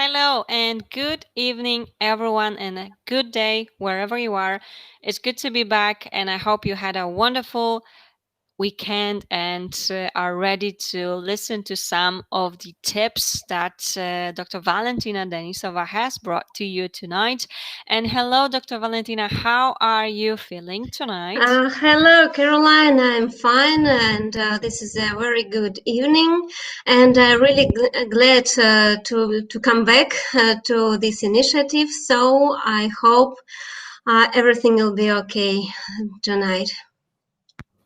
Hello and good evening, everyone, and a good day wherever you are. It's good to be back, and I hope you had a wonderful weekend and are ready to listen to some of the tips that Dr. Valentina Denisova has brought to you tonight. And hello, Dr. Valentina, how are you feeling tonight? Hello, Caroline. I'm fine, and this is a very good evening. And really glad to come back to this initiative. So I hope everything will be okay tonight.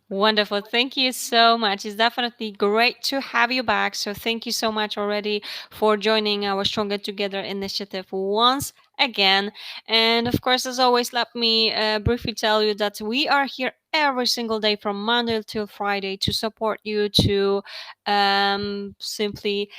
Wonderful. Thank you so much. It's definitely great to have you back. So, thank you so much already for joining our Stronger Together initiative once again. And of course, as always, let me briefly tell you that we are here every single day from Monday till Friday to support you, to simply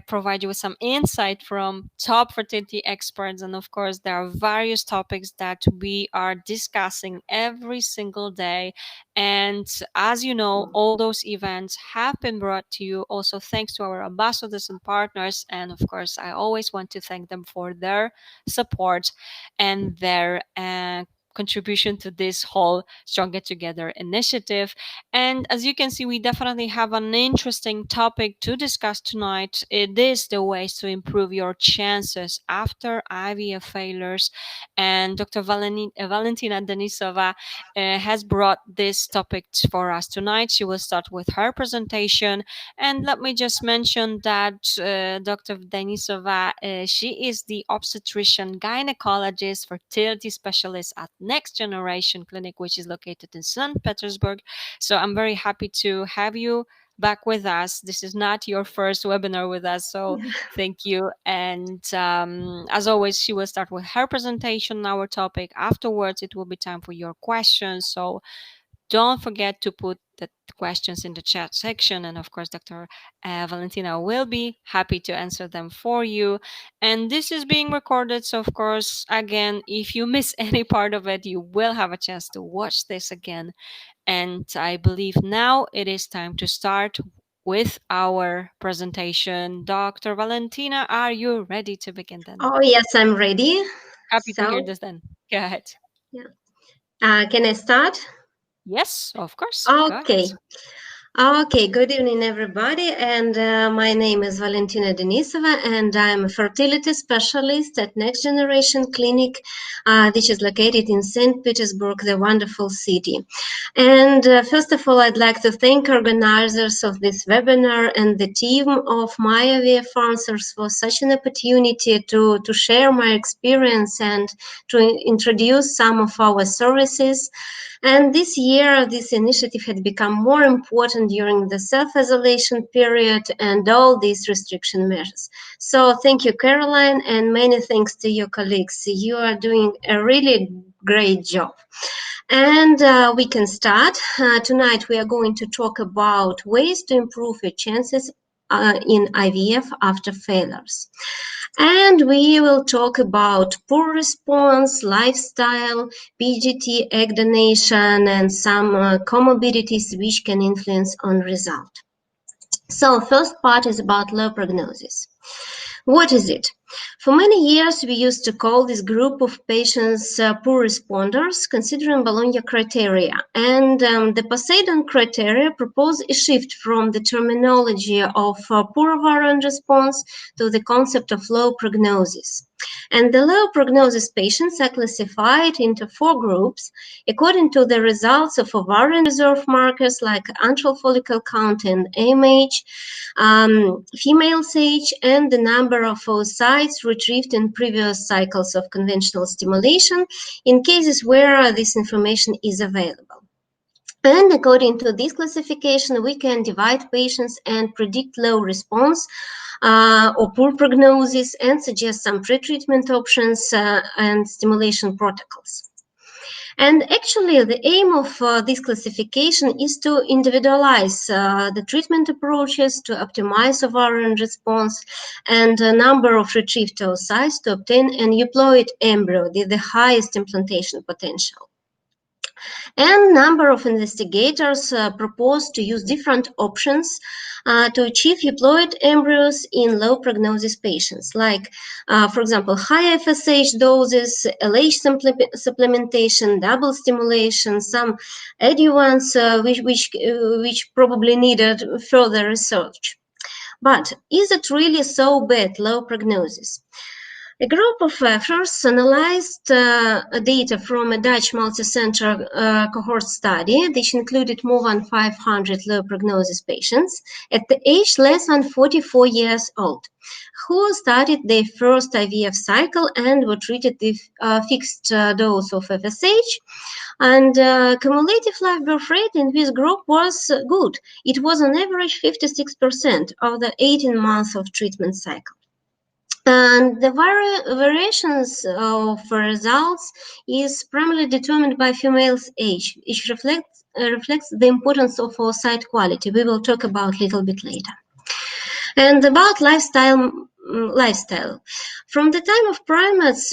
provide you with some insight from top fertility experts. And of course, there are various topics that we are discussing every single day, and as you know, all those events have been brought to you also thanks to our ambassadors and partners. And of course, I always want to thank them for their support and their contribution to this whole Stronger Together initiative. And as you can see, we definitely have an interesting topic to discuss tonight. It is the ways to improve your chances after IVF failures. And Dr. Valentina Denisova has brought this topic for us tonight. She will start with her presentation. And let me just mention that Dr. Denisova, she is the obstetrician-gynecologist, fertility specialist at Next Generation Clinic, which is located in St. Petersburg. So I'm very happy to have you back with us. This is not your first webinar with us, so thank you. And as always, she will start with her presentation on our topic. Afterwards, it will be time for your questions. So don't forget to put the questions in the chat section. And of course, Dr. Valentina will be happy to answer them for you. And this is being recorded. So, of course, again, if you miss any part of it, you will have a chance to watch this again. And I believe now it is time to start with our presentation. Dr. Valentina, are you ready to begin then? Oh, yes, I'm ready. Happy to hear So, this then. Go ahead. yeah. Can I start? Yes, of course. Go ahead. Okay. Okay, good evening, everybody. And my name is Valentina Denisova, and I'm a fertility specialist at Next Generation Clinic, which is located in St. Petersburg, the wonderful city. And first of all, I'd like to thank organizers of this webinar and the team of MyOVF Answers for such an opportunity to share my experience and to introduce some of our services. And this year, this initiative had become more important during the self-isolation period and all these restriction measures. So thank you, Caroline, and many thanks to your colleagues. You are doing a really great job. And we can start. Tonight, we are going to talk about ways to improve your chances in IVF after failures. And we will talk about poor response, lifestyle, PGT, egg donation, and some comorbidities which can influence on result. So first part is about low prognosis. What is it? For many years, we used to call this group of patients poor responders, considering Bologna criteria. And the Poseidon criteria propose a shift from the terminology of poor ovarian response to the concept of low prognosis. And the low prognosis patients are classified into 4 groups according to the results of ovarian reserve markers like antral follicle count and AMH, female age, and the number of oocytes retrieved in previous cycles of conventional stimulation in cases where this information is available. And according to this classification, we can divide patients and predict low response or poor prognosis and suggest some pretreatment options and stimulation protocols. And actually, the aim of this classification is to individualize the treatment approaches to optimize ovarian response and a number of retrieved oocytes to obtain an euploid embryo with the highest implantation potential. And number of investigators proposed to use different options to achieve euploid embryos in low prognosis patients, like, for example, high FSH doses, LH supplementation, double stimulation, some adjuvants, which probably needed further research. But is it really so bad, low prognosis? A group of authors analyzed data from a Dutch multicenter cohort study, which included more than 500 low prognosis patients at the age less than 44 years old, who started their first IVF cycle and were treated with fixed dose of FSH. And cumulative live birth rate in this group was good. It was on average 56% of the 18 months of treatment cycle. And the variations of results is primarily determined by female's age, which reflects the importance of oocyte quality. We will talk about a little bit later. And about lifestyle. From the time of primates,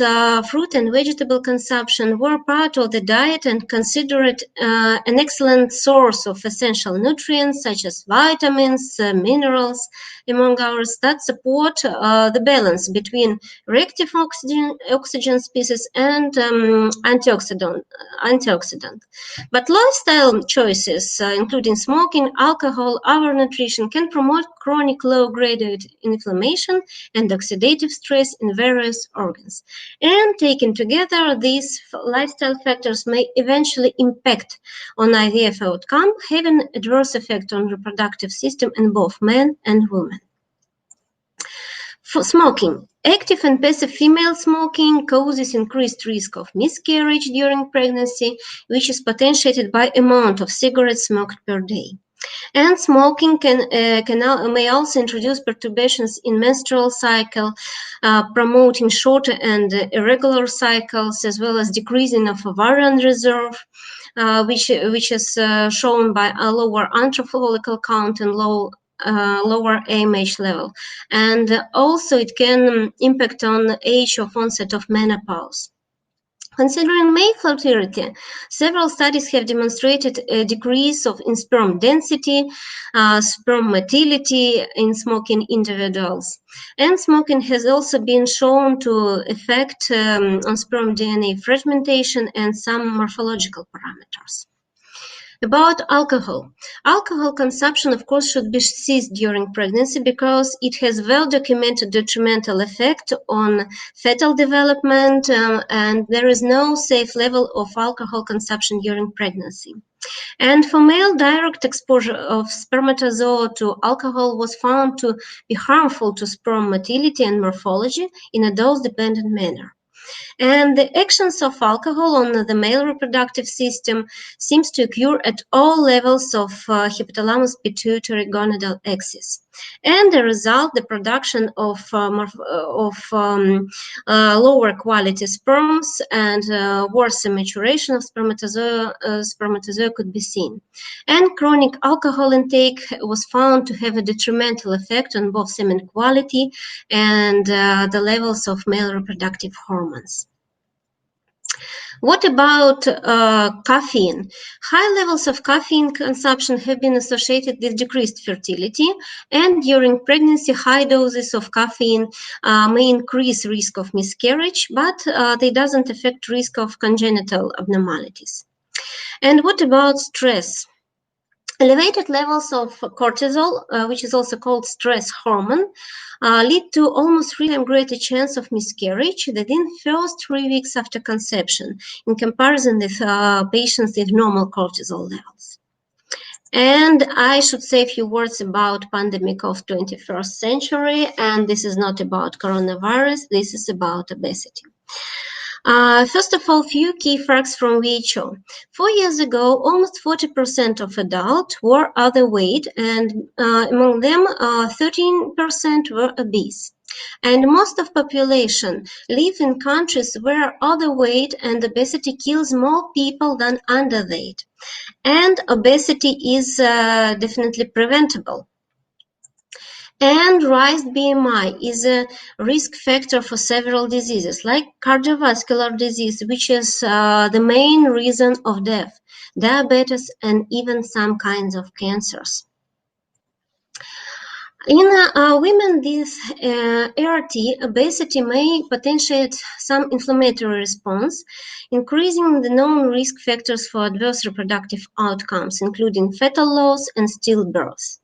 fruit and vegetable consumption were part of the diet and considered an excellent source of essential nutrients such as vitamins, minerals, among others, that support the balance between reactive oxygen species and antioxidant. But lifestyle choices, including smoking, alcohol, overnutrition, can promote chronic low-grade inflammation and oxidative stress in various organs. And taken together, these lifestyle factors may eventually impact on IVF outcome, having adverse effect on reproductive system in both men and women. For smoking. Active and passive female smoking causes increased risk of miscarriage during pregnancy, which is potentiated by amount of cigarettes smoked per day. And smoking may also introduce perturbations in menstrual cycle, promoting shorter and irregular cycles, as well as decreasing of ovarian reserve, which is shown by a lower antral follicle count and lower AMH level. And also it can impact on the age of onset of menopause. Considering male fertility, several studies have demonstrated a decrease in sperm density, sperm motility in smoking individuals. And smoking has also been shown to affect on sperm DNA fragmentation and some morphological parameters. About alcohol. Alcohol consumption, of course, should be ceased during pregnancy because it has well-documented detrimental effect on fetal development, and there is no safe level of alcohol consumption during pregnancy. And for male, direct exposure of spermatozoa to alcohol was found to be harmful to sperm motility and morphology in a dose-dependent manner. And the actions of alcohol on the male reproductive system seems to occur at all levels of hypothalamus pituitary gonadal axis. And the result, the production of lower quality sperms and worse maturation of spermatozoa could be seen. And chronic alcohol intake was found to have a detrimental effect on both semen quality and the levels of male reproductive hormones. What about caffeine? High levels of caffeine consumption have been associated with decreased fertility, and during pregnancy, high doses of caffeine may increase risk of miscarriage, but they doesn't affect risk of congenital abnormalities. And what about stress? Elevated levels of cortisol, which is also called stress hormone, lead to almost 3 times greater chance of miscarriage within first 3 weeks after conception in comparison with patients with normal cortisol levels. And I should say a few words about pandemic of 21st century, and this is not about coronavirus, this is about obesity. First of all, few key facts from WHO. 4 years ago, almost 40% of adults were overweight, and among them, 13% were obese. And most of population live in countries where overweight and obesity kills more people than underweight. And obesity is definitely preventable. And raised BMI is a risk factor for several diseases, like cardiovascular disease, which is the main reason of death, diabetes, and even some kinds of cancers. In women with ART, obesity may potentiate some inflammatory response, increasing the known risk factors for adverse reproductive outcomes, including fetal loss and stillbirth.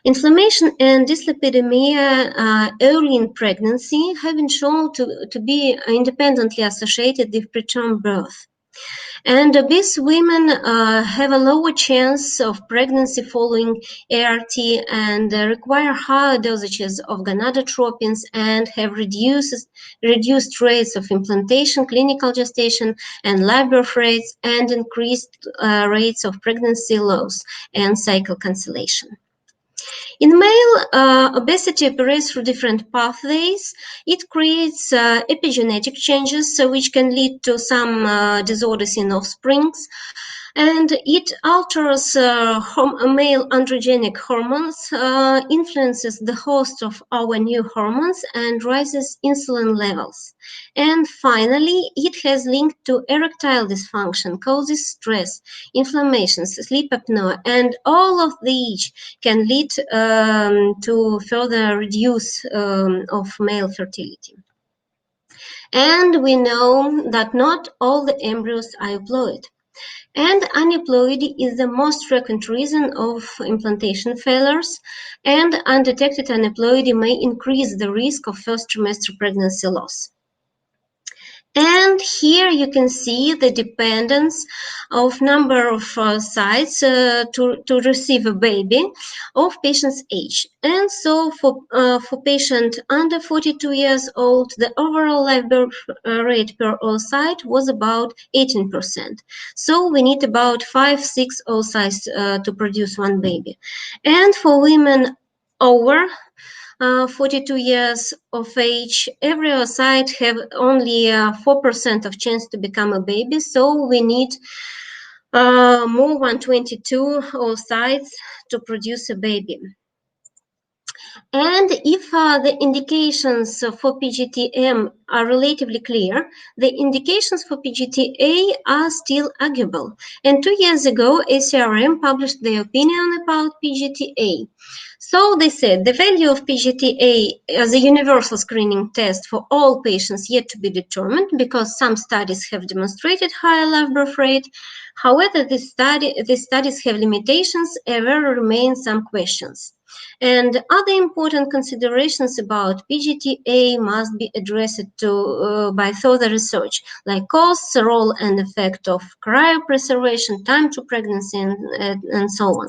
Inflammation and dyslipidemia early in pregnancy have been shown to be independently associated with preterm birth. And obese women have a lower chance of pregnancy following ART and require higher dosages of gonadotropins and have reduced rates of implantation, clinical gestation, and live birth rates, and increased rates of pregnancy loss and cycle cancellation. In male, obesity operates through different pathways. It creates epigenetic changes, which can lead to some disorders in offsprings, and it alters male androgenic hormones, influences the host of our new hormones, and raises insulin levels. And finally, it has linked to erectile dysfunction, causes stress, inflammations, sleep apnea, and all of these can lead to further reduce of male fertility. And we know that not all the embryos are euploid. And aneuploidy is the most frequent reason of implantation failures, and undetected aneuploidy may increase the risk of first trimester pregnancy loss. And here you can see the dependence of number of sites to receive a baby of patient's age. And so for patient under 42 years old, the overall live birth rate per oocyte was about 18%. So we need about 5-6 oocytes to produce one baby. And for women over 42 years of age, every oocyte have only 4% of chance to become a baby, so we need more than 22 oocytes to produce a baby. And if the indications for PGT-M are relatively clear, the indications for PGT-A are still arguable. And 2 years ago, ACRM published their opinion about PGT-A. So they said the value of PGT-A as a universal screening test for all patients yet to be determined, because some studies have demonstrated higher live birth rate. However, these studies have limitations and there remain some questions. And other important considerations about PGT-A must be addressed by further research, like costs, role and effect of cryopreservation, time to pregnancy, and so on.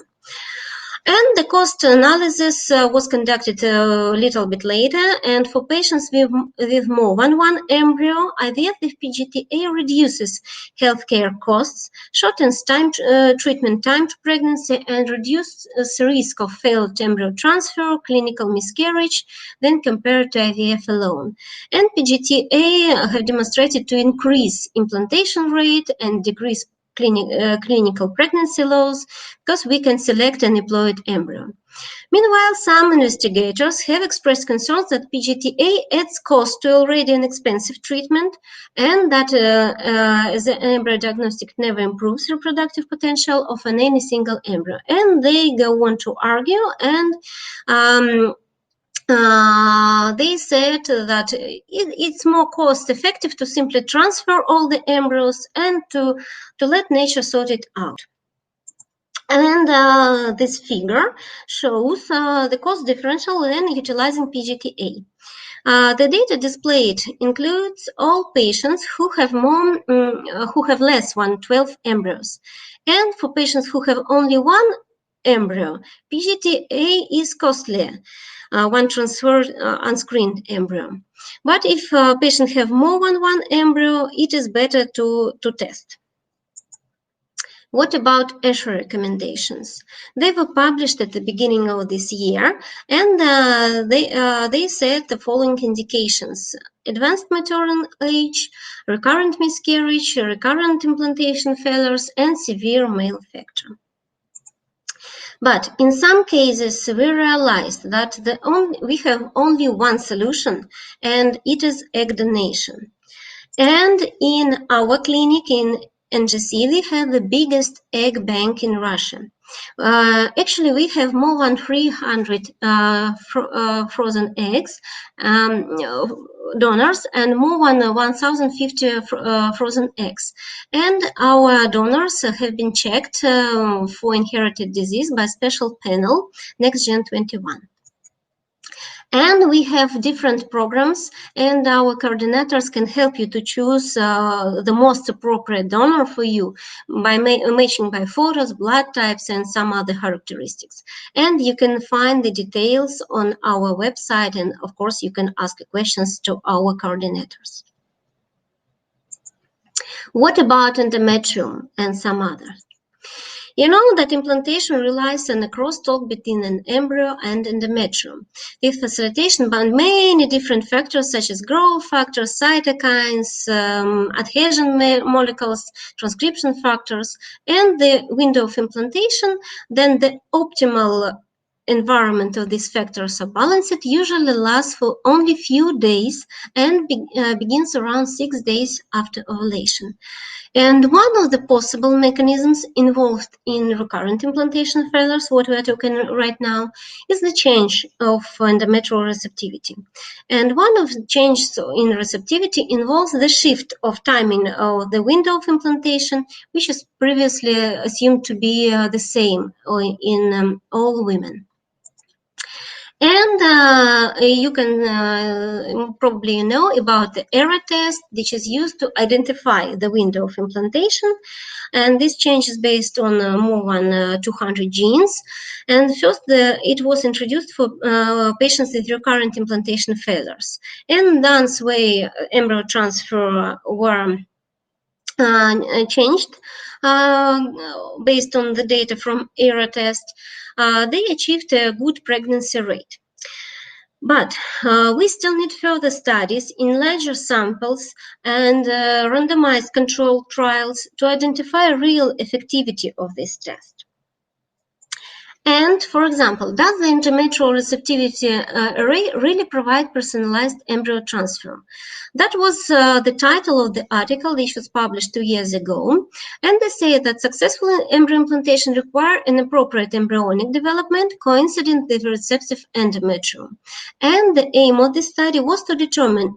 And the cost analysis was conducted a little bit later, and for patients with more than one embryo, IVF with PGT-A reduces healthcare costs, shortens treatment time to pregnancy, and reduces the risk of failed embryo transfer, clinical miscarriage, than compared to IVF alone. And PGT-A have demonstrated to increase implantation rate and decrease clinical pregnancy loss, because we can select an diploid embryo. Meanwhile, some investigators have expressed concerns that PGT-A adds cost to already an expensive treatment, and that the embryo diagnostic never improves reproductive potential of any single embryo. And they go on to argue, and they said that it's more cost effective to simply transfer all the embryos and to let nature sort it out. And this figure shows the cost differential when utilizing PGT-A. The data displayed includes all patients who have less than 12 embryos, and for patients who have only one embryo, PGT-A is costlier. One transferred unscreened embryo. But if patients have more than one embryo, it is better to test. What about ESHRE recommendations? They were published at the beginning of this year, and they said the following indications: advanced maternal age, recurrent miscarriage, recurrent implantation failures, and severe male factor. But in some cases, we realized that we have only one solution, and it is egg donation. And in our clinic in NGC, we have the biggest egg bank in Russia. Actually, we have more than 300 frozen eggs donors and more than 1,050 frozen eggs. And our donors have been checked for inherited disease by special panel NextGen 21. And we have different programs, and our coordinators can help you to choose the most appropriate donor for you by matching by photos, blood types, and some other characteristics. And you can find the details on our website, and of course, you can ask questions to our coordinators. What about endometrium and some others? You know that implantation relies on a crosstalk between an embryo and endometrium, with facilitation by many different factors such as growth factors, cytokines, adhesion molecules, transcription factors, and the window of implantation. Then the optimal environment of these factors are balanced usually lasts for only few days and begins around 6 days after ovulation. And one of the possible mechanisms involved in recurrent implantation failures, what we are talking right now, is the change of endometrial receptivity. And one of the changes in receptivity involves the shift of timing of the window of implantation, which is previously assumed to be the same in all women. And you can probably know about the error test, which is used to identify the window of implantation. And this change is based on more than 200 genes. And first, it was introduced for patients with recurrent implantation failures. And Dan's way embryo transfer were changed based on the data from error test. They achieved a good pregnancy rate. But we still need further studies in larger samples and randomized controlled trials to identify real effectivity of this test. And, for example, does the endometrial receptivity array really provide personalized embryo transfer? That was the title of the article, which was published 2 years ago. And they say that successful embryo implantation require an appropriate embryonic development coincident with receptive endometrium. And the aim of this study was to determine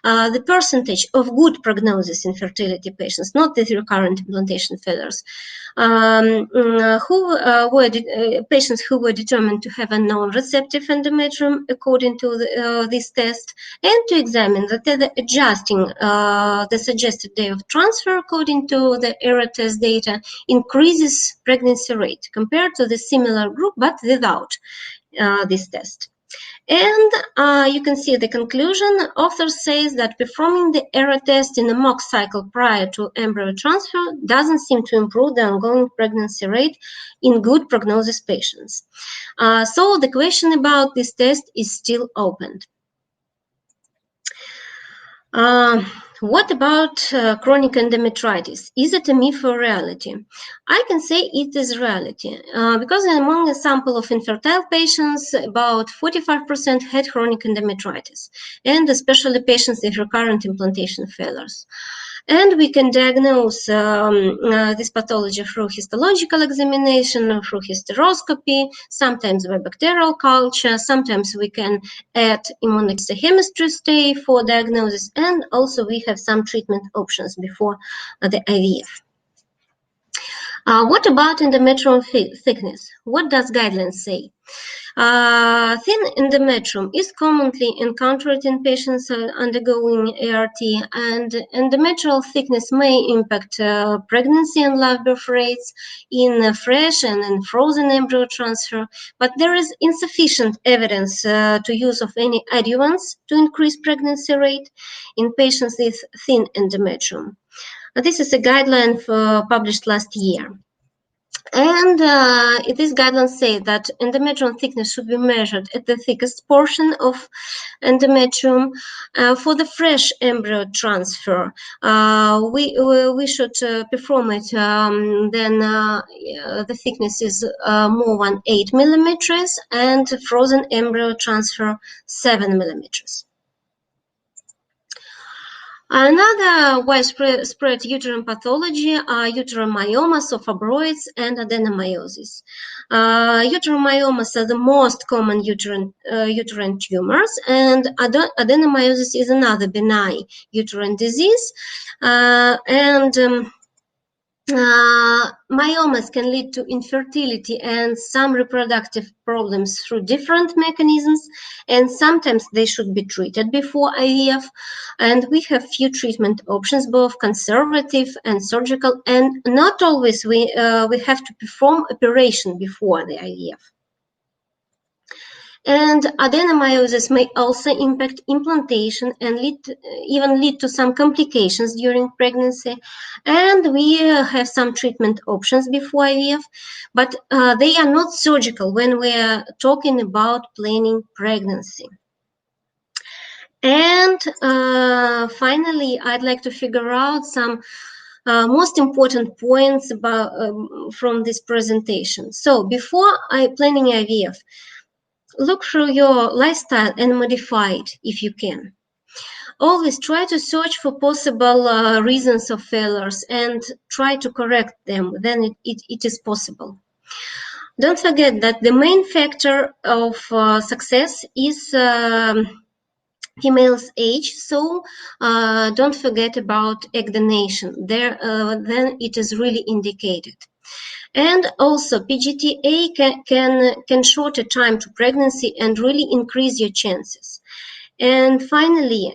the percentage of good prognosis in fertility patients, not with recurrent implantation failures, patients who were determined to have a non-receptive endometrium according to this test, and to examine whether adjusting the suggested day of transfer according to the error test data increases pregnancy rate compared to the similar group but without this test. And you can see the conclusion. Author says that performing the error test in a mock cycle prior to embryo transfer doesn't seem to improve the ongoing pregnancy rate in good prognosis patients. So the question about this test is still open. What about chronic endometritis? Is it a myth or reality? I can say it is reality because among a sample of infertile patients, about 45% had chronic endometritis, and especially patients with recurrent implantation failures. And we can diagnose this pathology through histological examination, through hysteroscopy, sometimes by bacterial culture, sometimes we can add immunohistochemistry stay for diagnosis, and also we have some treatment options before the IVF. What about endometrial thickness? What does guidelines say? Thin endometrium is commonly encountered in patients undergoing ART, and endometrial thickness may impact pregnancy and live birth rates in fresh and in frozen embryo transfer, but there is insufficient evidence to use of any adjuvants to increase pregnancy rate in patients with thin endometrium. This is a guideline published last year. And these guidelines say that endometrial thickness should be measured at the thickest portion of endometrium. For the fresh embryo transfer, we should perform it. Then the thickness is more than 8 millimeters, and frozen embryo transfer 7 millimeters. Another widespread uterine pathology are uterine myomas of fibroids and adenomyosis. Uterine myomas are the most common uterine tumors, and adenomyosis is another benign uterine disease. Myomas can lead to infertility and some reproductive problems through different mechanisms, and sometimes they should be treated before IVF. And we have few treatment options, both conservative and surgical, and not always we have to perform operation before the IVF. And adenomyosis may also impact implantation and even lead to some complications during pregnancy. And we have some treatment options before IVF, but they are not surgical when we are talking about planning pregnancy. And finally, I'd like to figure out some most important points about, from this presentation. So before planning IVF, look through your lifestyle and modify it if you can. Always try to search for possible reasons of failures and try to correct them. Then it is possible. Don't forget that the main factor of success is female's age, so don't forget about egg donation. Then it is really indicated. And also PGTA can shorten time to pregnancy and really increase your chances. And finally,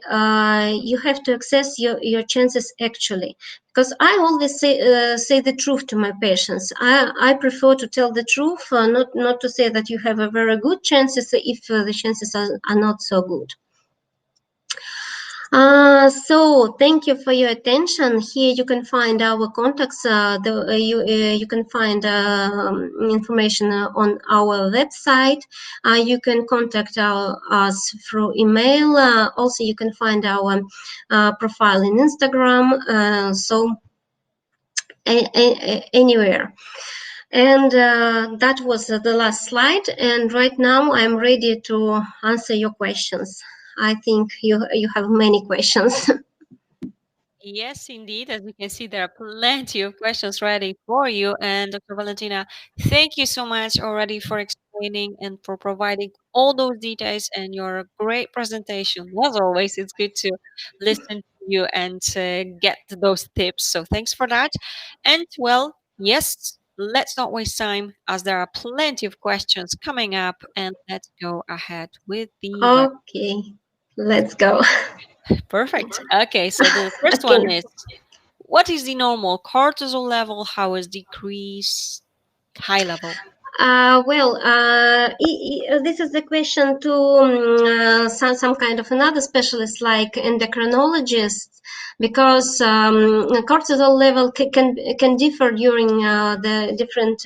you have to assess your chances actually, because I always say the truth to my patients. I prefer to tell the truth, not to say that you have a very good chances if the chances are not so good. So thank you for your attention. Here you can find our contacts. You can find information on our website. You can contact us through email. Also, you can find our profile in Instagram. So anywhere. And that was the last slide. And right now I'm ready to answer your questions. I think you have many questions. Yes, indeed. As you can see, there are plenty of questions ready for you. And Dr. Valentina, thank you so much already for explaining and for providing all those details and your great presentation. As always, it's good to listen to you and get those tips. So thanks for that. And well, yes, let's not waste time as there are plenty of questions coming up. And let's go ahead with the web. Okay, let's go. Perfect. Okay, so the first one Okay. is, what is the normal cortisol level? How is decreased high level? This is the question to some kind of another specialist like endocrinologist, because cortisol level can differ during the different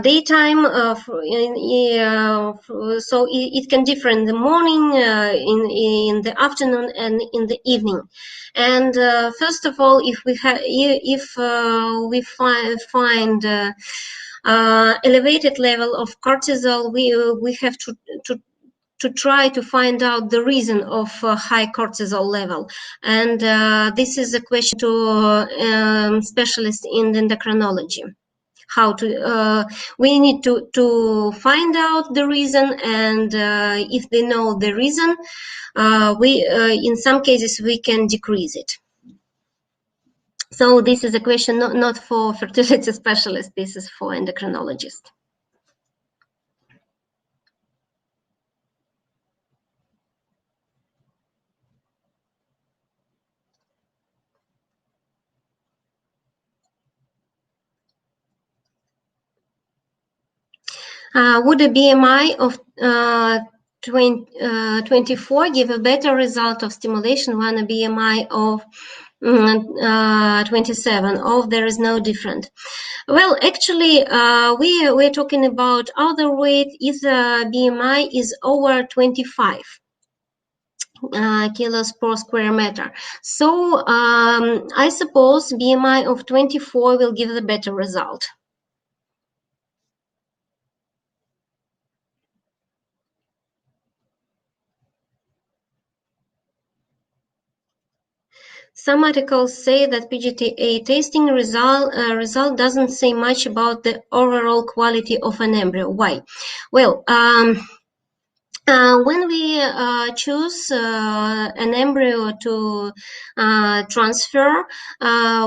daytime. So it can differ in the morning, in the afternoon, and in the evening. And first of all, if we find elevated level of cortisol, we have to try to find out the reason of high cortisol level. And this is a question to specialists in endocrinology. How to we need to find out the reason, and if they know the reason, we in some cases we can decrease it. So this is a question not for fertility specialist, this is for endocrinologist. Would a BMI of 24 give a better result of stimulation than a BMI of 27. Oh, there is no different. Well, actually, we're talking about other weight if the BMI is over 25 kilos per square meter. So I suppose BMI of 24 will give the better result. Some articles say that PGTA testing result doesn't say much about the overall quality of an embryo. Why? Well, when we choose an embryo to transfer,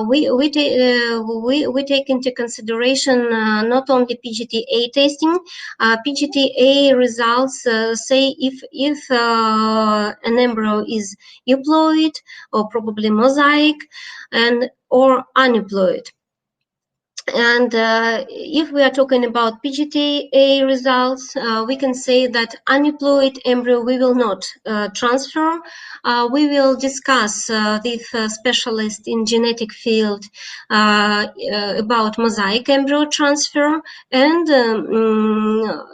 we take into consideration not only PGTA testing. PGTA results say if an embryo is euploid or probably mosaic and or aneuploid. And if we are talking about PGTA results, we can say that aneuploid embryo we will not transfer. We will discuss with specialists in genetic field about mosaic embryo transfer. And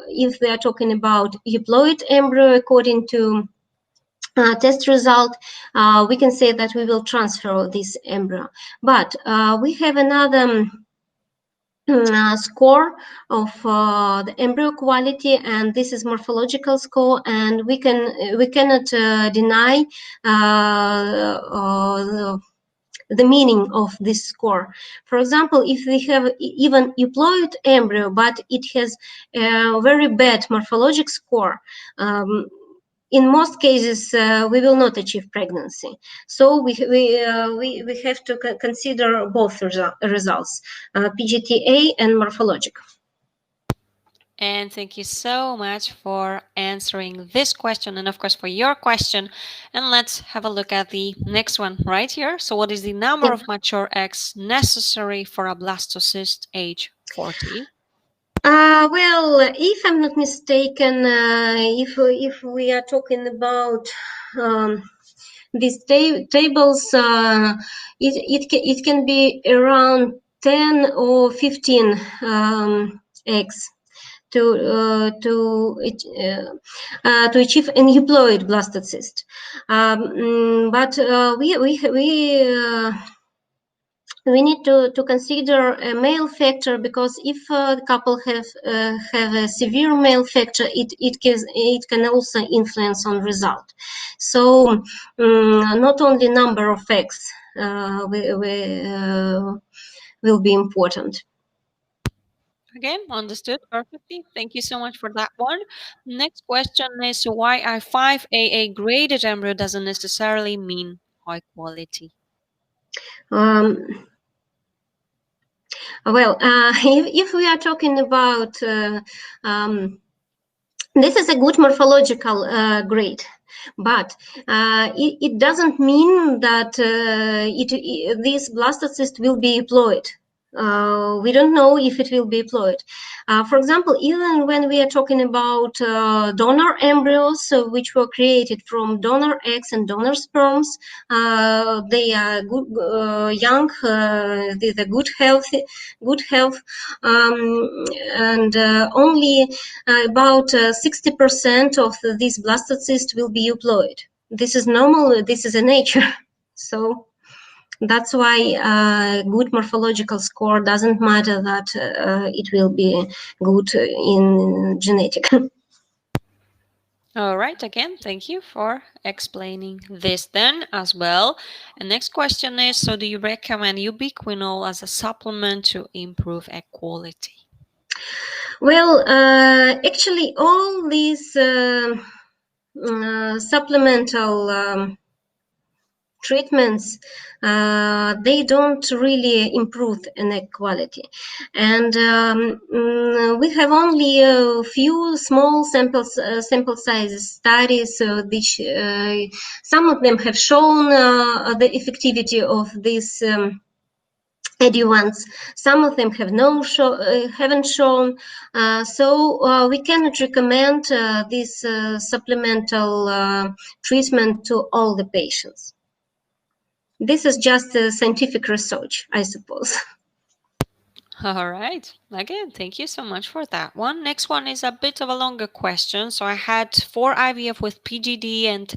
if we are talking about euploid embryo, according to test result, we can say that we will transfer this embryo. But we have another score of the embryo quality, and this is morphological score, and we cannot deny the meaning of this score. For example, if we have even euploid embryo but it has a very bad morphologic score, in most cases, we will not achieve pregnancy. So we have to consider both results, PGTA and morphologic. And thank you so much for answering this question and, of course, for your question. And let's have a look at the next one right here. So, what is the number Yeah. of mature eggs necessary for a blastocyst age 40? Well, if I'm not mistaken, if we are talking about these tables, it can be around 10 or 15 eggs to achieve an euploid blastocyst. But we need to consider a male factor, because if the couple have a severe male factor, it can also influence on result. So not only number of eggs will be important. Again, understood perfectly. Thank you so much for that one. Next question is why a 5AA graded embryo doesn't necessarily mean high quality. Um, well, if we are talking about this is a good morphological grade, but it doesn't mean that this blastocyst will be euploid. We don't know if it will be euploid. For example, even when we are talking about donor embryos, which were created from donor eggs and donor sperms, they are good, young, with a good health, and only about 60% of these blastocysts will be euploid. This is normal. This is a nature. So that's why good morphological score doesn't matter that it will be good in genetic. All right, again, thank you for explaining this then as well. And next question is, so do you recommend ubiquinol as a supplement to improve egg quality? Well, actually, all these supplemental treatments, they don't really improve egg quality, and we have only a few small sample size studies, which some of them have shown the effectivity of these adjuvants. Some of them have haven't shown, so we cannot recommend this supplemental treatment to all the patients. This is just scientific research, I suppose. All right. Again, thank you so much for that one. Next one is a bit of a longer question. So I had 4 IVF with PGD and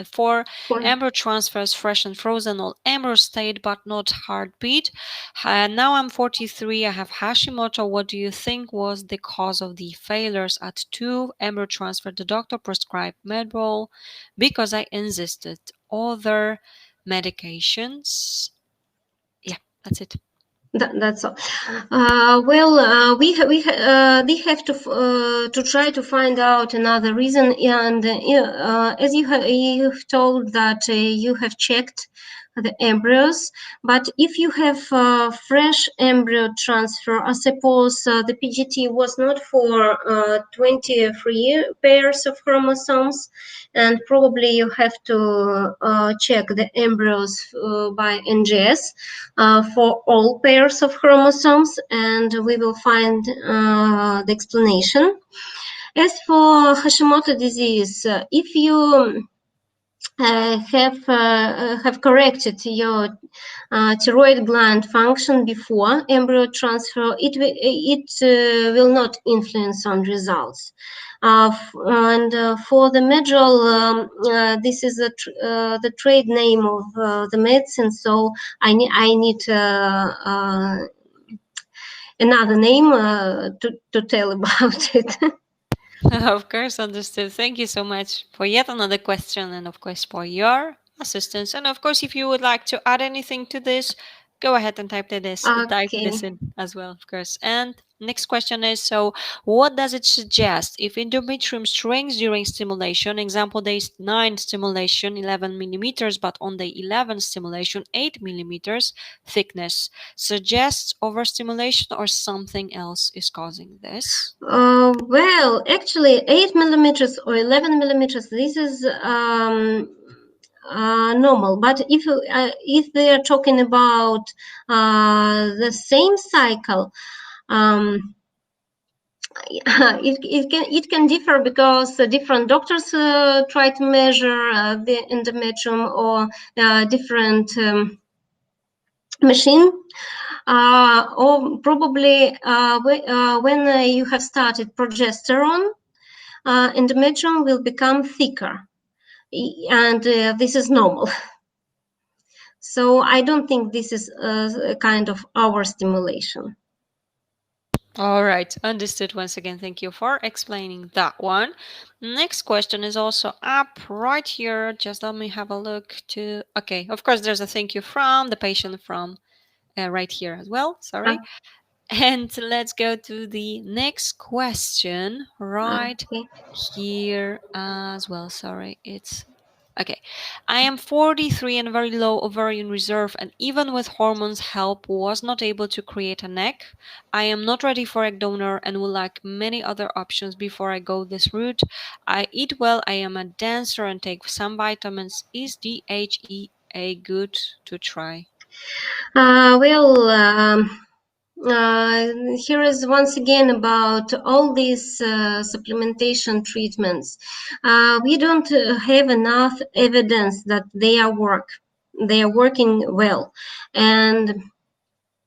4 embryo transfers, fresh and frozen, all embryo state but not heartbeat. Now I'm 43. I have Hashimoto. What do you think was the cause of the failures at 2 embryo transfer? The doctor prescribed Medrol because I insisted. Other medications. Yeah, that's it. That's all. They have to try to find out another reason. And as you've told that you have checked the embryos, but if you have fresh embryo transfer, I suppose the PGT was not for 23 pairs of chromosomes, and probably you have to check the embryos by NGS for all pairs of chromosomes, and we will find the explanation. As for Hashimoto disease, if you have corrected your thyroid gland function before embryo transfer, it will not influence on results. And for the Medrol, this is the trade name of the medicine, so I need another name to tell about it. Of course, understood. Thank you so much for yet another question and, of course, for your assistance. And, of course, if you would like to add anything to this, go ahead and type Okay. this in as well, of course. And next question is, so what does it suggest if endometrium shrinks during stimulation? Example, day 9 stimulation 11 millimeters, but on day 11 stimulation 8 millimeters thickness. Suggests overstimulation or something else is causing this? Well, actually, 8 millimeters or 11 millimeters, this is normal. But if they are talking about the same cycle, it can differ because different doctors try to measure the endometrium, or different machine, or probably when you have started progesterone, endometrium will become thicker, and this is normal. So I don't think this is a kind of overstimulation. All right, understood. Once again, thank you for explaining that one. Next question is also up right here. Just let me have a look to. Okay, of course, there's a thank you from the patient from right here as well. Sorry. And let's go to the next question right Okay. here as well. Sorry, it's okay. I am 43 and very low ovarian reserve, and even with hormones help, was not able to create an egg. I am not ready for egg donor and would like many other options before I go this route. I eat well, I am a dancer, and take some vitamins. Is DHEA good to try? Well, here is once again about all these supplementation treatments. We don't have enough evidence that they are working well, and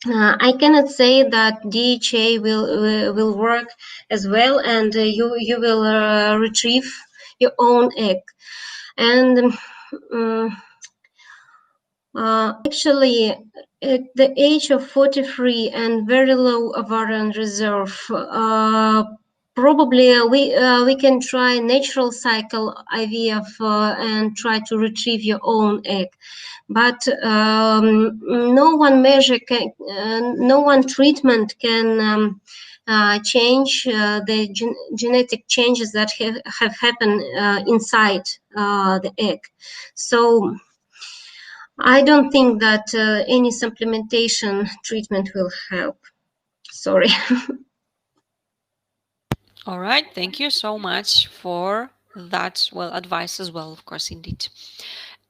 I cannot say that DHA will work as well, and you will retrieve your own egg. And actually, at the age of 43 and very low ovarian reserve, probably we can try natural cycle IVF and try to retrieve your own egg. But no one treatment can change the genetic changes that have happened inside the egg. So I don't think that any supplementation treatment will help. Sorry. All right, thank you so much for that advice as well, of course, indeed.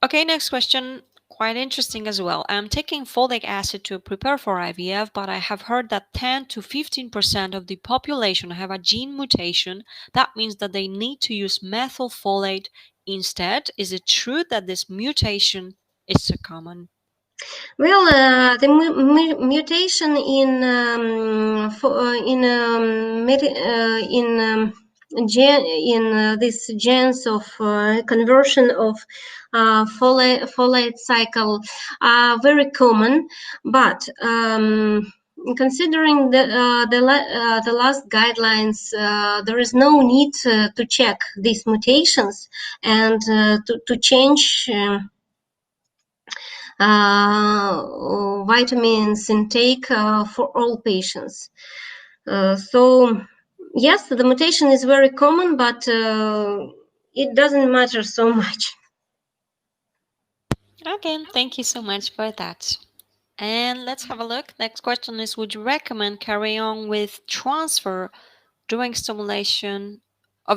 Okay, next question. Quite interesting as well. I'm taking folic acid to prepare for IVF, but I have heard that 10 to 15% of the population have a gene mutation. That means that they need to use methylfolate instead. Is it true that this mutation is so common? Well, the mutation in these genes of conversion of folate cycle are very common, but considering the last guidelines, there is no need to check these mutations and to change. Vitamins intake for all patients. So, yes, the mutation is very common, but it doesn't matter so much. Okay, thank you so much for that. And let's have a look. Next question is, would you recommend carrying on with transfer during stimulation a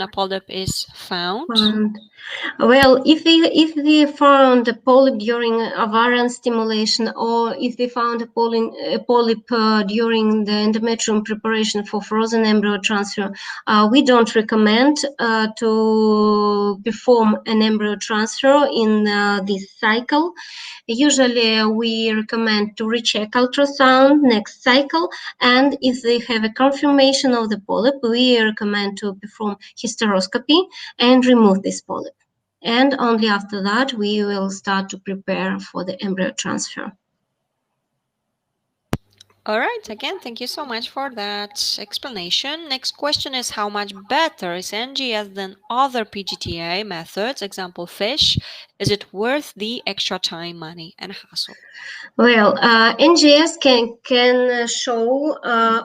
polyp is found? And well, if we found a polyp during ovarian stimulation, or if we found a polyp during the endometrium preparation for frozen embryo transfer, we don't recommend to perform an embryo transfer in this cycle. Usually, we recommend to recheck ultrasound next cycle, and if they have a confirmation of the polyp, we recommend to perform hysteroscopy and remove this polyp. And only after that, we will start to prepare for the embryo transfer. All right, again, thank you so much for that explanation. Next question is, how much better is NGS than other PGTA methods, example fish? Is it worth the extra time, money, and hassle? Well, NGS can show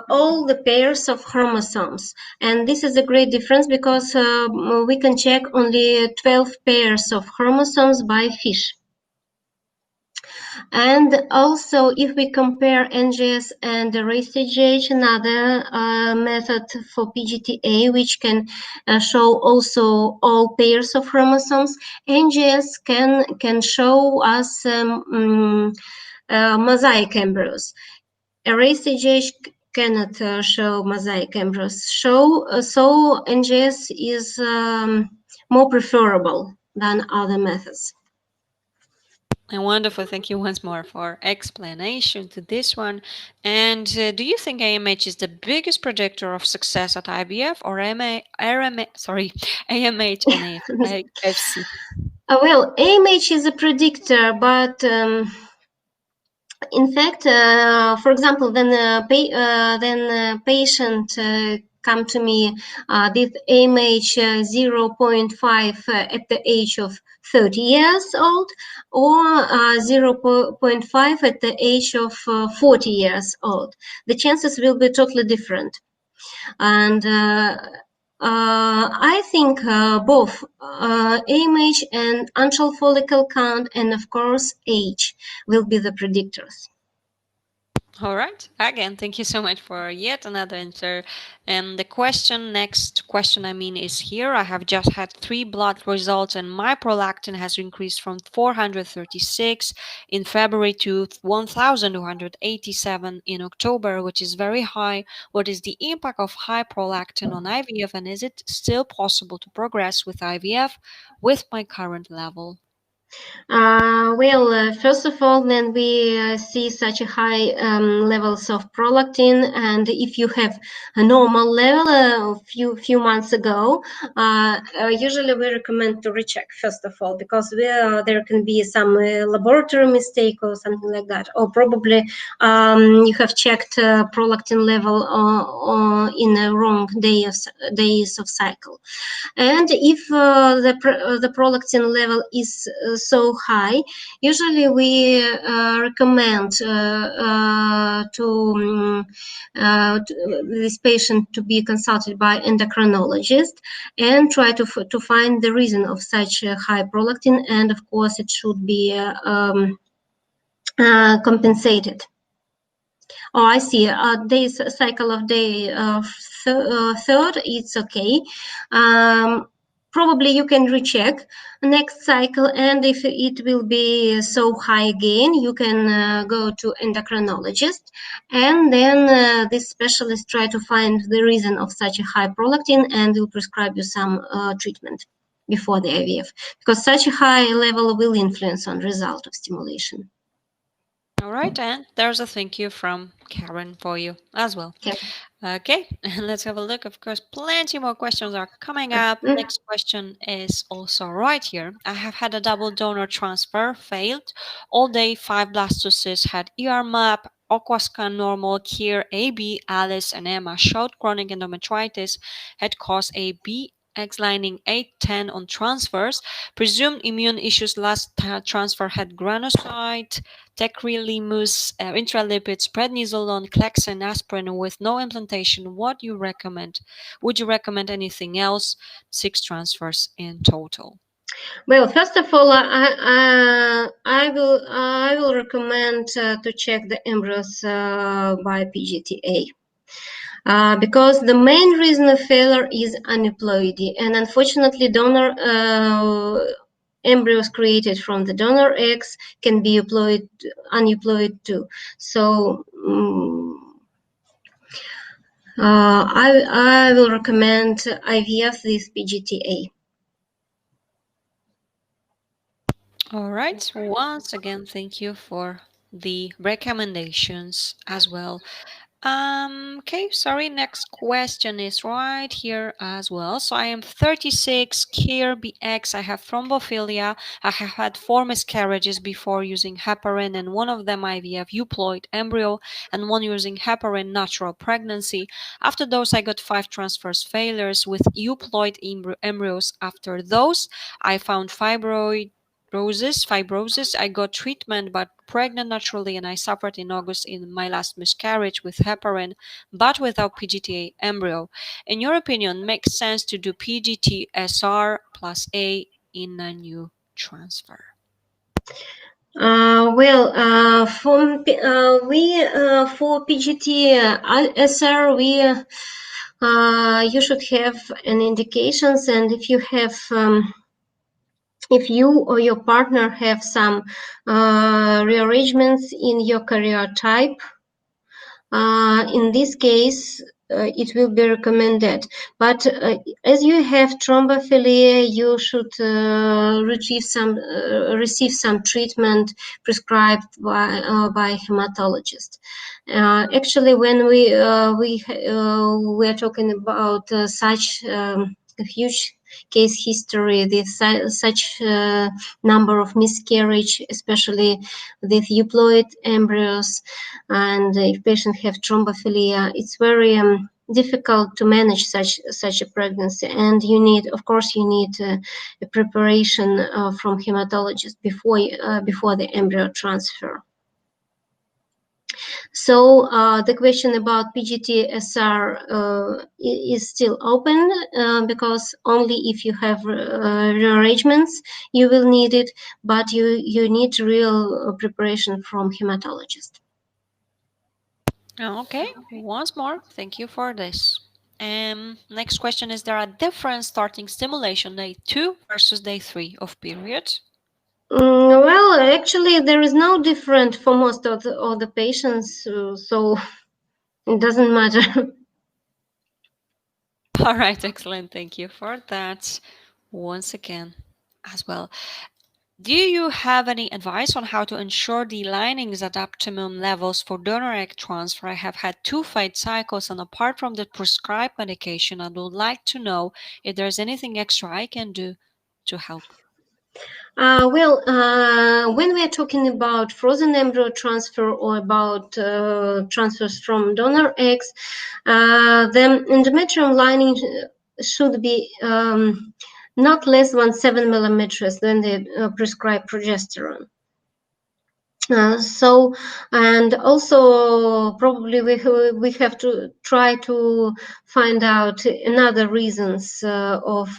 all the pairs of chromosomes, and this is a great difference because we can check only 12 pairs of chromosomes by fish. And also, if we compare NGS and the RACGH, another method for PGTA, which can show also all pairs of chromosomes, NGS can show us mosaic embryos. RACGH cannot show mosaic embryos. So NGS is more preferable than other methods. And wonderful. Thank you once more for explanation to this one. And do you think AMH is the biggest predictor of success at IVF or AMH and AFC? Well, AMH is a predictor, but in fact, for example, then patient come to me with AMH 0.5 at the age of 30 years old, or 0.5 at the age of 40 years old. The chances will be totally different. And I think both AMH and antral follicle count, and of course age, will be the predictors. All right. Again, thank you so much for yet another answer. And the next question, I mean, is here. I have just had 3 blood results, and my prolactin has increased from 436 in February to 1,287 in October, which is very high. What is the impact of high prolactin on IVF, and is it still possible to progress with IVF with my current level? First of all, then we see such a high levels of prolactin, and if you have a normal level a few months ago, usually we recommend to recheck first of all, because there can be some laboratory mistake or something like that, or probably you have checked prolactin level in the wrong days of cycle. And if the prolactin level is so high, usually we recommend to this patient to be consulted by endocrinologist and try to find the reason of such high prolactin, and of course it should be compensated. Oh, I see. Days cycle of day third, it's okay. Probably you can recheck next cycle, and if it will be so high again, you can go to endocrinologist, and then this specialist try to find the reason of such a high prolactin and will prescribe you some treatment. before the IVF, because such a high level will influence on result of stimulation. All right, and there's a thank you from Karen for you as well. Okay. Okay, let's have a look. Of course, plenty more questions are coming up. Mm. Next question is also right here. I have had a double donor transfer, failed. All day, 5 blastocysts, had ER map, Aquascan normal, Kier, AB, Alice, and Emma showed chronic endometritis, had caused AB, X lining 810 on transfers, presumed immune issues last transfer had granulocyte, tacrolimus, intralipids, prednisolone, Clexane, aspirin with no implantation. What do you recommend? Would you recommend anything else? 6 transfers in total. Well, first of all, I will recommend to check the embryos by PGTA. Because the main reason of failure is aneuploidy, and unfortunately, donor embryos created from the donor eggs can be aneuploid too. So I will recommend IVF with PGTA. All right. Once again, thank you for the recommendations as well. Okay, sorry. Next question is right here as well. So I am 36, Kier BX. I have thrombophilia. I have had 4 miscarriages before using heparin, and one of them IVF euploid embryo, and one using heparin natural pregnancy. After those, I got 5 transfers failures with euploid embryos. After those, I found fibrosis. I got treatment but pregnant naturally, and I suffered in August in my last miscarriage with heparin but without PGTA embryo. In your opinion, makes sense to do PGT-SR plus A in a new transfer? For PGT SR, you should have an indications, and if you or your partner have some rearrangements in your karyotype, in this case, it will be recommended. But as you have thrombophilia, you should receive some treatment prescribed by hematologist. Actually, when we're talking about such a huge case history with such number of miscarriage, especially with euploid embryos, and if patients have thrombophilia, it's very difficult to manage such a pregnancy, and you need a preparation from hematologist before the embryo transfer. So the question about PGT-SR is still open because only if you have rearrangements you will need it, but you need real preparation from hematologist. Okay, once more, thank you for this. Next question, is there a difference starting stimulation day 2 versus day 3 of period? Well, actually, there is no difference for most of the patients, so it doesn't matter. All right, excellent. Thank you for that once again as well. Do you have any advice on how to ensure the linings at optimum levels for donor egg transfer? I have had 2 failed cycles, and apart from the prescribed medication, I would like to know if there's anything extra I can do to help. When we are talking about frozen embryo transfer or about transfers from donor eggs, the endometrium lining should be not less than 7 millimeters than the prescribed progesterone. And also probably we have to try to find out another reasons of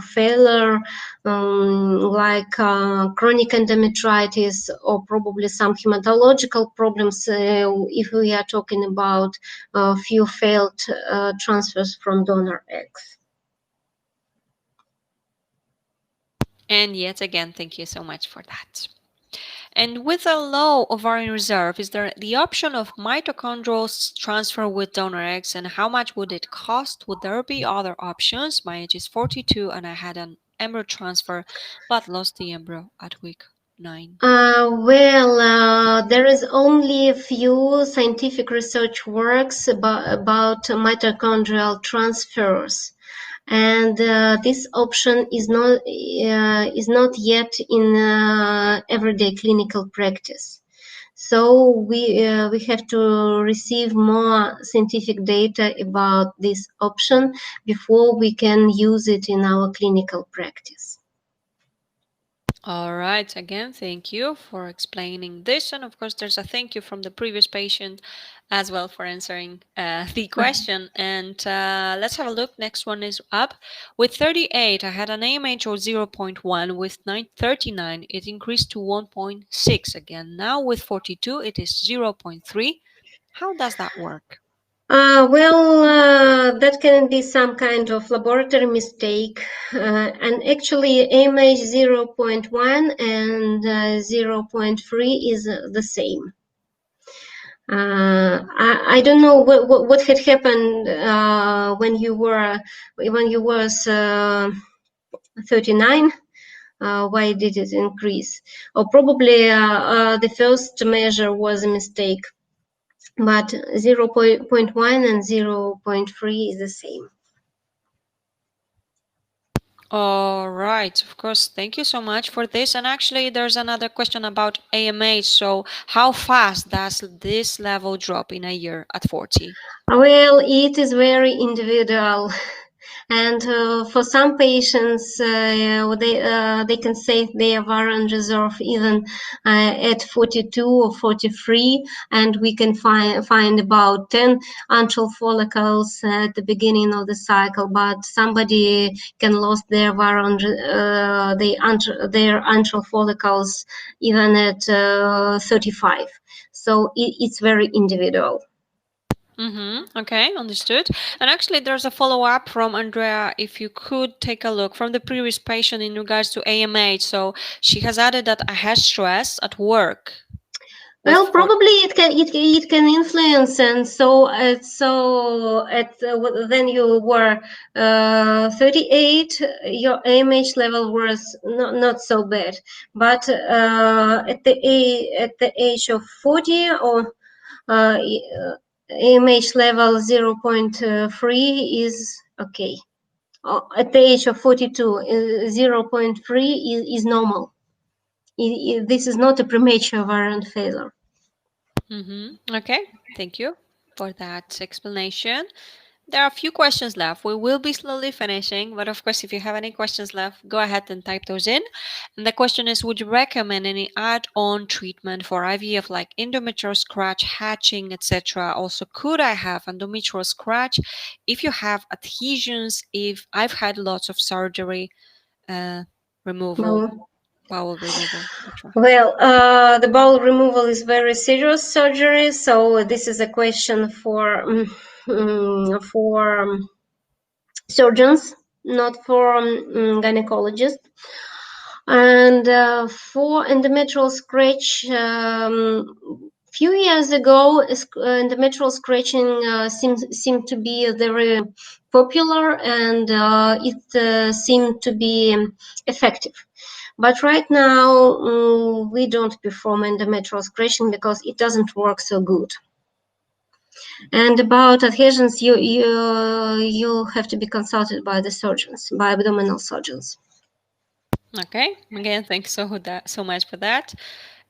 failure, like chronic endometritis, or probably some hematological problems if we are talking about a few failed transfers from donor eggs. And yet again, thank you so much for that. And with a low ovarian reserve, is there the option of mitochondrial transfer with donor eggs, and how much would it cost? Would there be other options? My age is 42 and I had an embryo transfer but lost the embryo at week 9? There is only a few scientific research works about mitochondrial transfers, and this option is not yet in everyday clinical practice. So we have to receive more scientific data about this option before we can use it in our clinical practice. All right. Again, thank you for explaining this. And of course, there's a thank you from the previous patient as well for answering the question. And let's have a look. Next one is up. With 38, I had an AMH of 0.1. With 39, it increased to 1.6 again. Now with 42, it is 0.3. How does that work? That can be some kind of laboratory mistake. And actually, AMH 0.1 and 0.3 is the same. I don't know what had happened when you was 39. Why did it increase? Or probably the first measure was a mistake, but 0.1 and 0.3 is the same. All right, of course. Thank you so much for this. And actually, there's another question about AMH. So, how fast does this level drop in a year at 40? Well, it is very individual. And for some patients, they can say they are on reserve even at 42 or 43, and we can find about 10 antral follicles at the beginning of the cycle. But somebody can lose their their antral follicles even at 35. So it's very individual. Okay, understood. And actually, there's a follow-up from Andrea. If you could take a look from the previous patient in regards to AMH. So she has added that I had stress at work. Well, probably it can influence, and when you were 38, your AMH level was not so bad, but at the age of 40 or AMH level 0.3 is okay. At the age of 42, 0.3 is normal. This is not a premature variant failure. Okay, thank you for that explanation. There are a few questions left. We will be slowly finishing, but of course, if you have any questions left, go ahead and type those in. And the question is, would you recommend any add-on treatment for IVF like endometrial scratch, hatching, etc.? Also, could I have endometrial scratch if you have adhesions, if I've had lots of surgery, removal, bowel removal, etc.? Well, the bowel removal is very serious surgery, so this is a question for surgeons, not for gynecologists. And for endometrial scratch, few years ago, endometrial scratching seemed to be very popular, and it seemed to be effective. But right now, we don't perform endometrial scratching because it doesn't work so good. And about adhesions, you have to be consulted by the surgeons, by abdominal surgeons. Okay, again, thanks so much for that.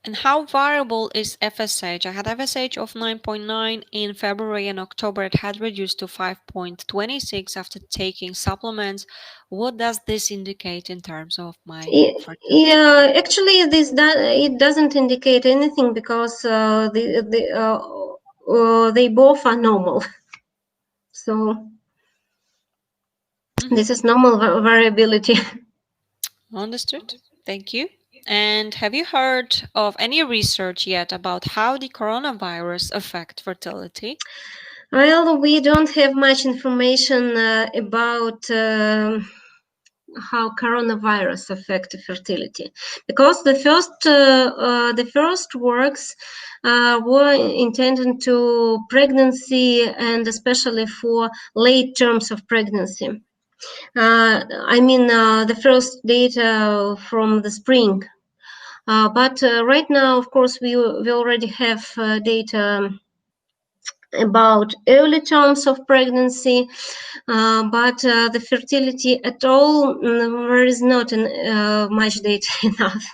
And how variable is FSH? I had FSH of 9.9 in February and October. It had reduced to 5.26 after taking supplements. What does this indicate in terms of my fertility? Yeah, actually, it doesn't indicate anything because they both are normal. So this is normal variability. Understood. Thank you. And have you heard of any research yet about how the coronavirus affect fertility? Well, we don't have much information about how coronavirus affect fertility, because the first works were intended to pregnancy and especially for late terms of pregnancy. I mean, the first data from the spring. But right now, of course, we already have data about early terms of pregnancy, but the fertility at all, there is not much data enough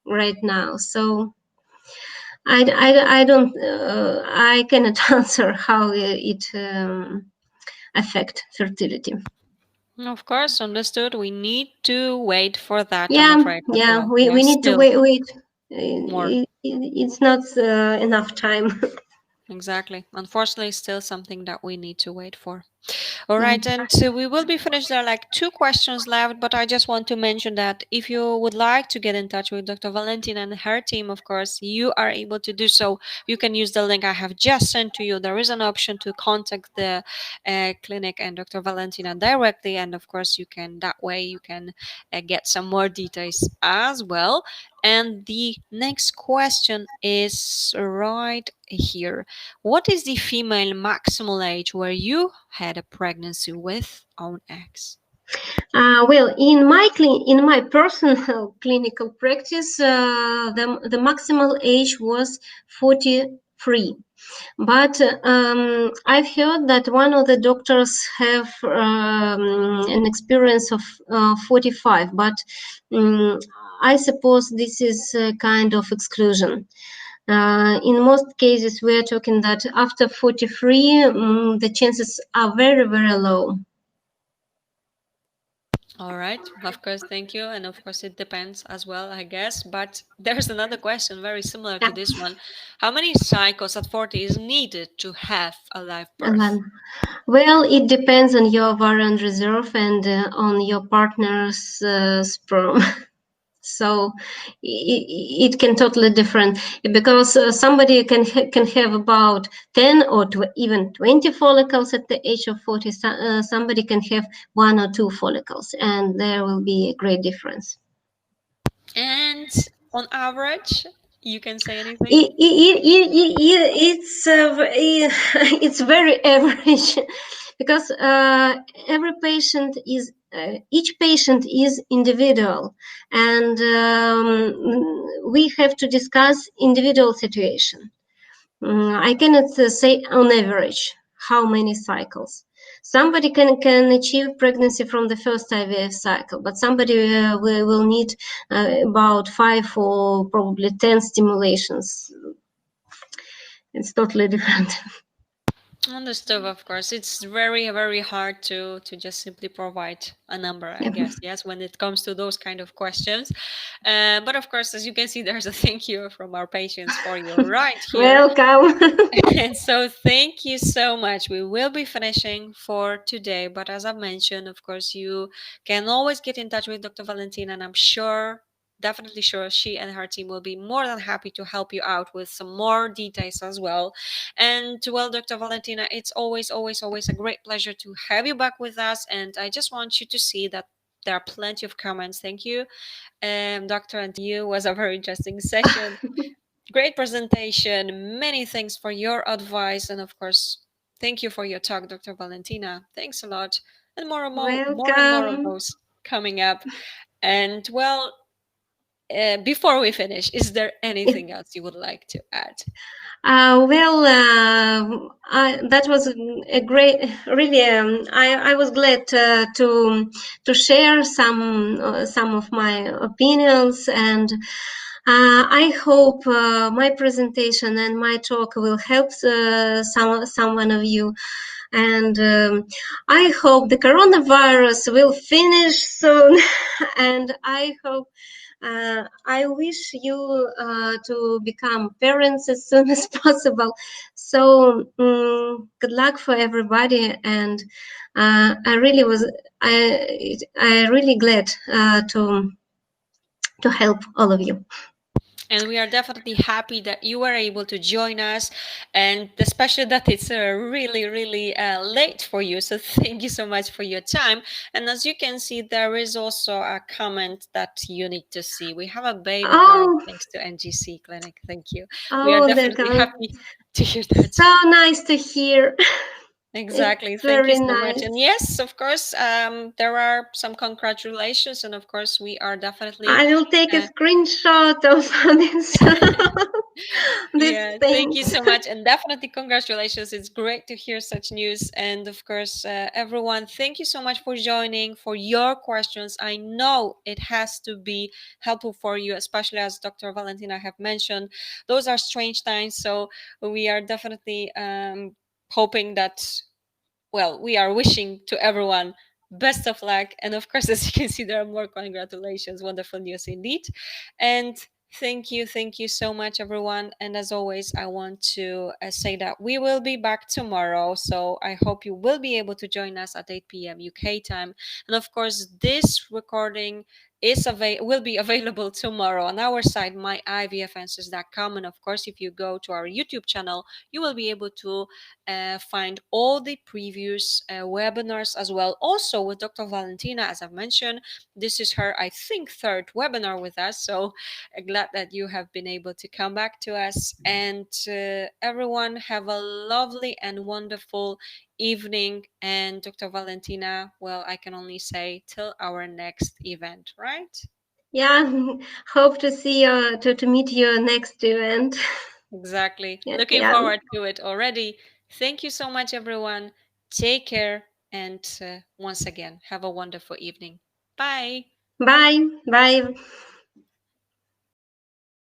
right now. So I don't, I cannot answer how it affect fertility. Of course, understood. We need to wait for that, I'm Yeah, afraid, as yeah, well. we Yes, need to still wait. more. It's not enough time. Exactly. Unfortunately, still something that we need to wait for. All Yeah. right, and so we will be finished. There are like two questions left, but I just want to mention that if you would like to get in touch with Dr. Valentina and her team, of course, you are able to do so. You can use the link I have just sent to you. There is an option to contact the clinic and Dr. Valentina directly, and of course, you can that way you can get some more details as well. And the next question is right here. What is the female maximal age where you had a pregnancy with own eggs? Well, in my personal clinical practice, the maximal age was 43. But I've heard that one of the doctors have an experience of 45. But um, I suppose this is a kind of exclusion. In most cases, we are talking that after 43, the chances are very, very low. All right, of course, thank you. And of course, it depends as well, I guess. But there's another question very similar to Yeah. this one. How many cycles at 40 is needed to have a live And birth? then, well, it depends on your ovarian reserve and on your partner's sperm. So it can totally different because somebody can have about 10 or even 20 follicles at the age of 40. Somebody can have one or two follicles, and there will be a great difference. And on average, you can say anything? It's very average because every patient is each patient is individual, and we have to discuss individual situation. I cannot say on average how many cycles. Somebody can achieve pregnancy from the first IVF cycle, but somebody will need about 5 or probably 10 stimulations. It's totally different. Understood, of course. It's very, very hard to just simply provide a number, I Yeah. guess. Yes, when it comes to those kind of questions. But of course, as you can see, there's a thank you from our patients for you right here. Welcome. And so, thank you so much. We will be finishing for today. But as I've mentioned, of course, you can always get in touch with Dr. Valentina, and I'm sure, definitely sure, she and her team will be more than happy to help you out with some more details as well. And well, Dr. Valentina, it's always, always, always a great pleasure to have you back with us. And I just want you to see that there are plenty of comments. Thank you, Doctor, and to you. Was a very interesting session. Great presentation. Many thanks for your advice. And of course, thank you for your talk, Dr. Valentina. Thanks a lot. And more and more of Welcome. those coming up. And well, before we finish, is there anything else you would like to add? That was a great, really. I was glad to share some of my opinions, and I hope my presentation and my talk will help someone of you. And I hope the coronavirus will finish soon, and I wish you to become parents as soon as possible. So good luck for everybody, and I really glad to help all of you. And we are definitely happy that you were able to join us, and especially that it's really, really late for you. So thank you so much for your time. And as you can see, there is also a comment that you need to see. We have a baby girl Oh, thanks to NGC Clinic. Thank you. We are oh, definitely happy to hear that. so nice to hear. Exactly. It's Thank you very so much. And nice. yes, of course, there are some congratulations, and of course, we are definitely. I will take a Uh, screenshot of this this Yeah, thank thing. you so much. And definitely congratulations. It's great to hear such news. And of course, everyone, thank you so much for joining, for your questions. I know it has to be helpful for you, especially as Dr. Valentina have mentioned. Those are strange times. So we are definitely hoping that, well, we are wishing to everyone best of luck. And of course, as you can see, there are more congratulations. Wonderful news indeed. And thank you so much, everyone. And as always, I want to say that we will be back tomorrow. So I hope you will be able to join us at 8 p.m. UK time. And of course, this recording will be available tomorrow on our site, myivfanswers.com. And of course, if you go to our YouTube channel, you will be able to find all the previous webinars as well. Also with Dr. Valentina, as I've mentioned, this is her, I think, third webinar with us. So glad that you have been able to come back to us. And everyone, have a lovely and wonderful evening. And Dr. Valentina, well, I can only say till our next event, right? Yeah, hope to see you to meet you next event. Exactly. Yeah, Looking yeah. forward to it already. Thank you so much, everyone. Take care. And once again, have a wonderful evening. Bye. Bye. Bye.